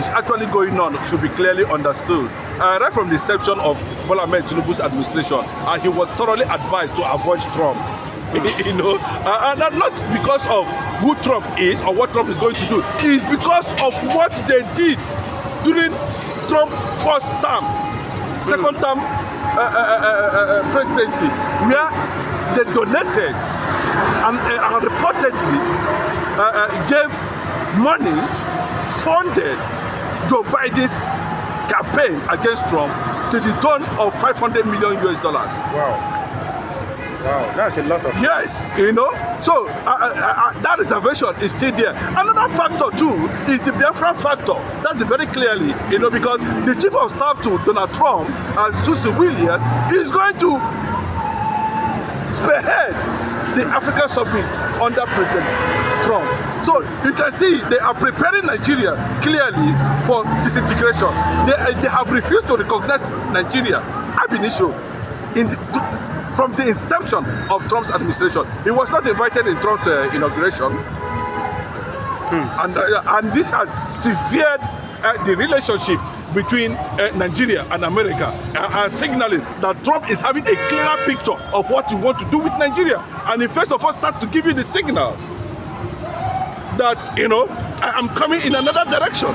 is actually going on should be clearly understood. Right from the inception of Bola Ahmed Tinubu's administration, he was thoroughly advised to avoid Trump. You know, and not because of who Trump is or what Trump is going to do. It is because of what they did during Trump's first term, second term presidency, where they donated and reportedly gave money, funded Joe Biden's campaign against Trump to the tune of $500 million US. Wow, that's a lot of... Yes, you know, so that reservation is still there. Another factor too is the Biafra factor. That's very clearly, you know, because the chief of staff to Donald Trump, Susie Williams, is going to spearhead the African summit under President Trump. So you can see they are preparing Nigeria clearly for disintegration. They have refused to recognize Nigeria ab initio from the inception of Trump's administration. He was not invited in Trump's inauguration. And this has severed the relationship between Nigeria and America, signaling that Trump is having a clearer picture of what he wants to do with Nigeria. And he first of all start to give you the signal that, you know, I am coming in another direction.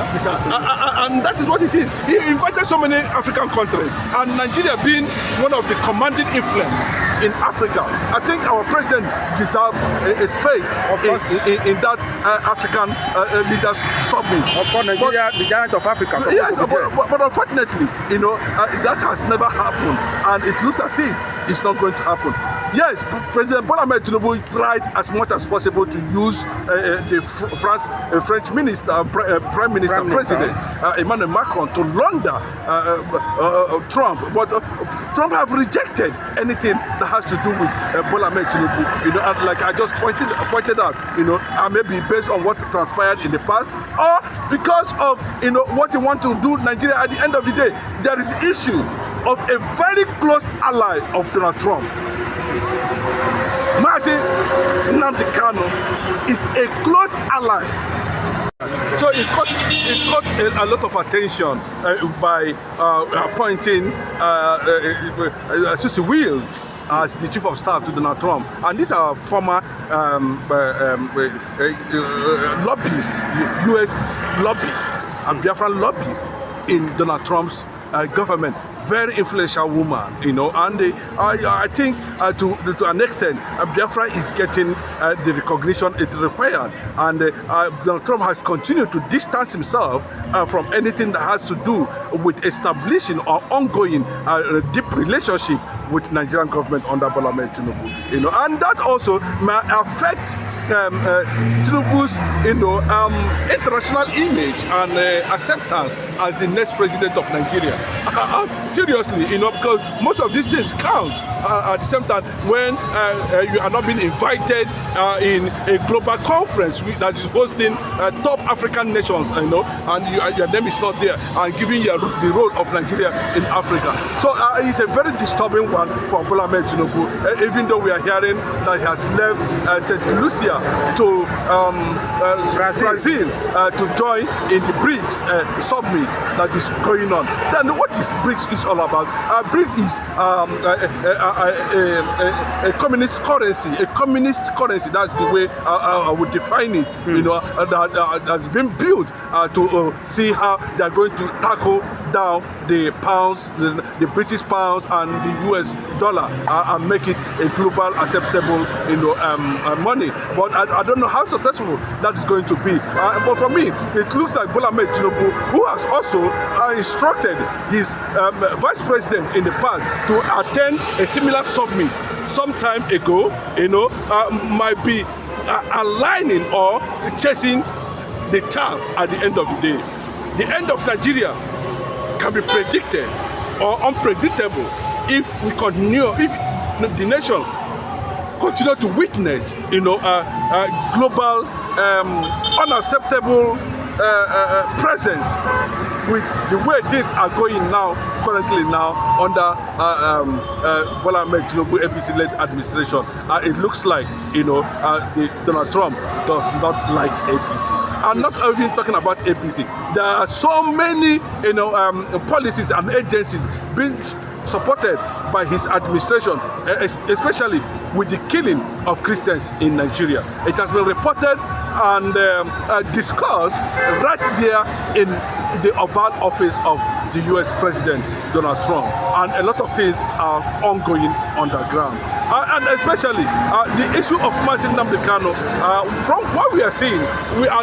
And that is what it is. He invited so many African countries, and Nigeria being one of the commanding influence in Africa, I think our president deserves a space in that African leaders summit. Of course, Nigeria, the giant of Africa. Yes, but unfortunately, you know, that has never happened, and it looks as if it's not going to happen. Yes, President Bola Ahmed Tinubu tried as much as possible to use the French minister, Prime Minister, President Emmanuel Macron to launder Trump, but Trump have rejected anything that has to do with Bola Ahmed Tinubu. You know, and like I just pointed out, you know, maybe based on what transpired in the past, or because of, you know, what you want to do Nigeria. At the end of the day, there is issue of a very close ally of Donald Trump. Mazi Nnamdi Kanu is a close ally. So it got a lot of attention by appointing Susie Williams as the chief of staff to Donald Trump. And these are former lobbyists, US lobbyists and Biafra lobbyists in Donald Trump's government. Very influential woman, you know, and I think to an extent, Biafra is getting the recognition it required, and Donald Trump has continued to distance himself from anything that has to do with establishing or ongoing deep relationship with Nigerian government under Bola Ahmed Tinubu, you know, and that also may affect Tinubu's, you know, international image and acceptance as the next president of Nigeria. Seriously, you know, because most of these things count at the same time when you are not being invited in a global conference that is hosting top African nations, you know, and your name is not there, and giving you the role of Nigeria in Africa. So it's a very disturbing one for Bola Ahmed Tinubu, even though we are hearing that he has left St. Lucia to Brazil to join in the BRICS summit that is going on. Then what is BRICS is all about? BRICS is a communist currency. A communist currency. That's the way I would define it. You know, that has been built to see how they are going to tackle down the pounds, the British pounds, and the US dollar, and make it a global acceptable, you know, money. But I don't know how successful that is going to be. But for me, it looks like Bola Ahmed Tinubu, who has also instructed his vice president in the past to attend a similar summit some time ago, you know, might be aligning or chasing the chaff at the end of the day. The end of Nigeria can be predicted or unpredictable if we continue, if the nation continue to witness, you know, global unacceptable presence with the way things are going now, currently now, under Bola Ahmed Tinubu APC-led administration. It looks like, Donald Trump does not like APC. I'm not even talking about APC. There are so many, policies and agencies being supported by his administration, especially with the killing of Christians in Nigeria. It has been reported and discussed right there in the Oval Office of the US President Donald Trump, and a lot of things are ongoing underground. And especially the issue of Mazin Nnamdi Kanu, from what we are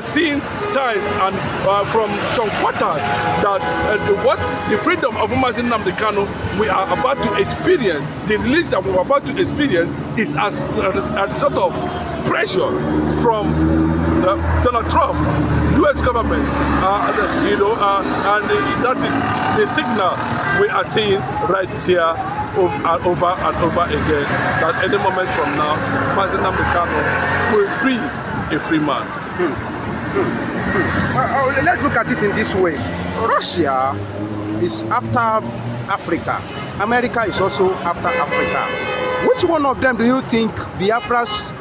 seeing signs and from some quarters that the freedom of Mazin Nnamdi Kanu we are about to experience, the release that we're about to experience is as a sort of pressure from Donald Trump, U.S. government, and that is the signal we are seeing right there over and over again, that any moment from now, Mazin Nnamdi Kanu will be a free man. Let's look at it in this way. Russia is after Africa. America is also after Africa. Which one of them do you think Biafra's,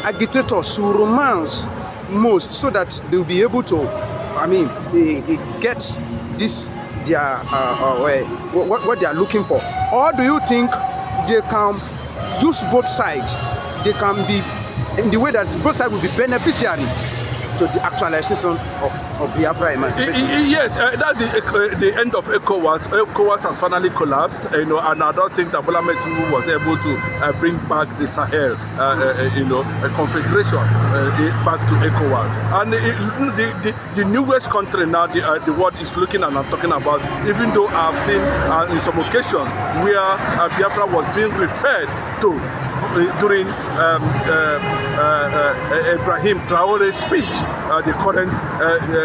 agitators should romance most, so that they'll be able to, get this, what they are looking for? Or do you think they can use both sides? They can be in the way that both sides will be beneficiary to the actualization of Biafra emancipation? Yes, that's the end of ECOWAS. ECOWAS has finally collapsed, and I don't think that Bola Ahmed Tinubu was able to bring back the Sahel, a confederation back to ECOWAS. And the newest country now, the world is looking, and I'm talking about, even though I've seen in some occasions where Biafra was being referred to during Ibrahim Traore's speech, the current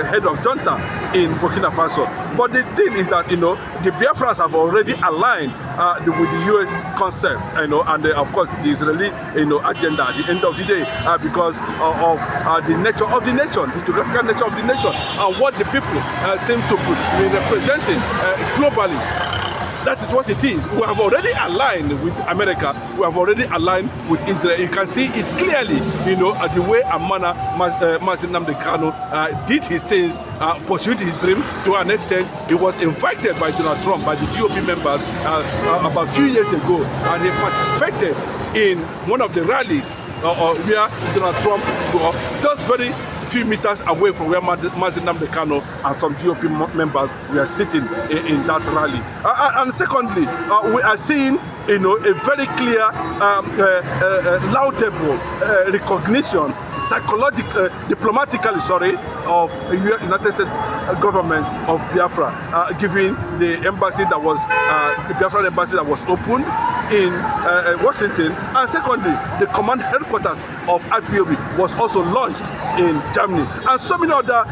head of junta in Burkina Faso. But the thing is that, the Biafrans have already aligned with the U.S. concept, and of course the Israeli, agenda at the end of the day, because of the nature of the nation, the geographical nature of the nation, and what the people seem to be representing globally. That is what it is. We have already aligned with America. We have already aligned with Israel. You can see it clearly, the way and manner Mazin Nnamdi Kanu did his things, pursued his dream to an extent. He was invited by Donald Trump, by the GOP members, about 2 years ago, and he participated in one of the rallies where Donald Trump was just very few meters away from where Mazin Nnamdi Kanu and some GOP members were sitting in that rally. And secondly, we are seeing a very clear, laudable recognition, diplomatically, of the United States government of Biafra, giving the embassy that was the Biafran embassy that was opened in Washington, and secondly, the command headquarters of IPOB was also launched in Germany, and so many other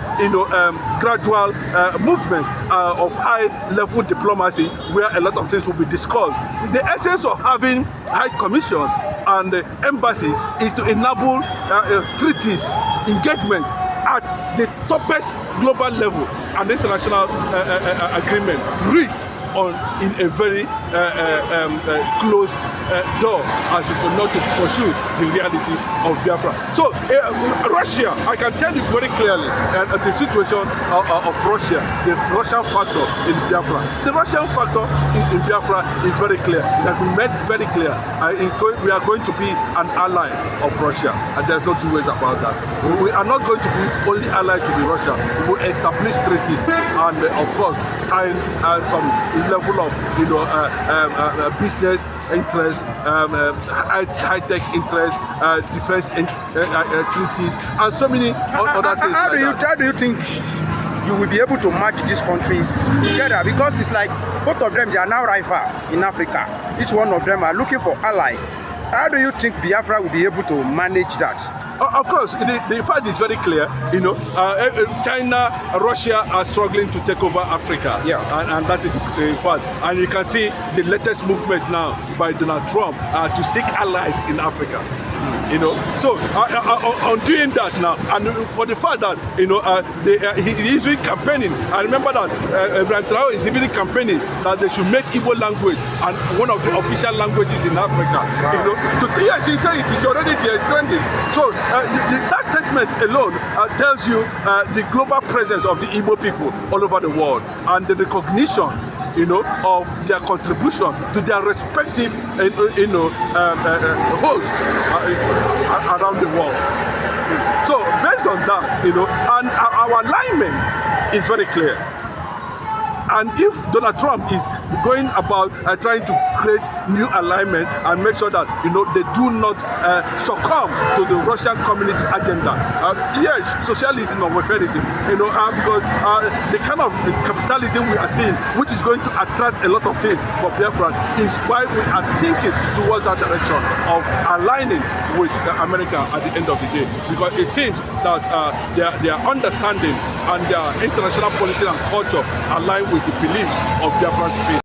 gradual movement of high-level diplomacy where a lot of things will be discussed. The essence of having high commissions and embassies is to enable treaties, engagements at the toughest global level, and international agreement reached in a very closed door, as we could not pursue the reality of Biafra. So Russia, I can tell you very clearly the situation of Russia, the Russian factor in Biafra. The Russian factor in Biafra is very clear. It has been made very clear. We are going to be an ally of Russia, and there's no two ways about that. We are not going to be only allied to the Russia. We will establish treaties and, of course, sign some level of business interest, high-tech interest, defense treaties, and so many other things. How do you think you will be able to match this country together? Because it's like both of them, they are now rival in Africa. Each one of them are looking for ally. How do you think Biafra will be able to manage that? Of course, the fact is very clear. China, Russia are struggling to take over Africa. Yeah, and that is the fact. And you can see the latest movement now by Donald Trump to seek allies in Africa. You know, so on doing that now, and for the fact that he's even campaigning. I remember that Ibrahim Traore is even campaigning that they should make Igbo language and one of the official languages in Africa. Wow. You know, yes, he said it is already there, it's trending. So that statement alone tells you the global presence of the Igbo people all over the world and the recognition, you know, of their contribution to their respective, hosts around the world. So based on that, you know, and our alignment is very clear. And if Donald Trump is going about trying to create new alignment and make sure that, you know, they do not succumb to the Russian communist agenda, yes, socialism or welfareism, you know, because the kind of capitalism we are seeing, which is going to attract a lot of things for Biafra, is why we are thinking towards that direction of aligning with America at the end of the day, because it seems that their understanding and their international policy and culture align with the beliefs of Biafran people.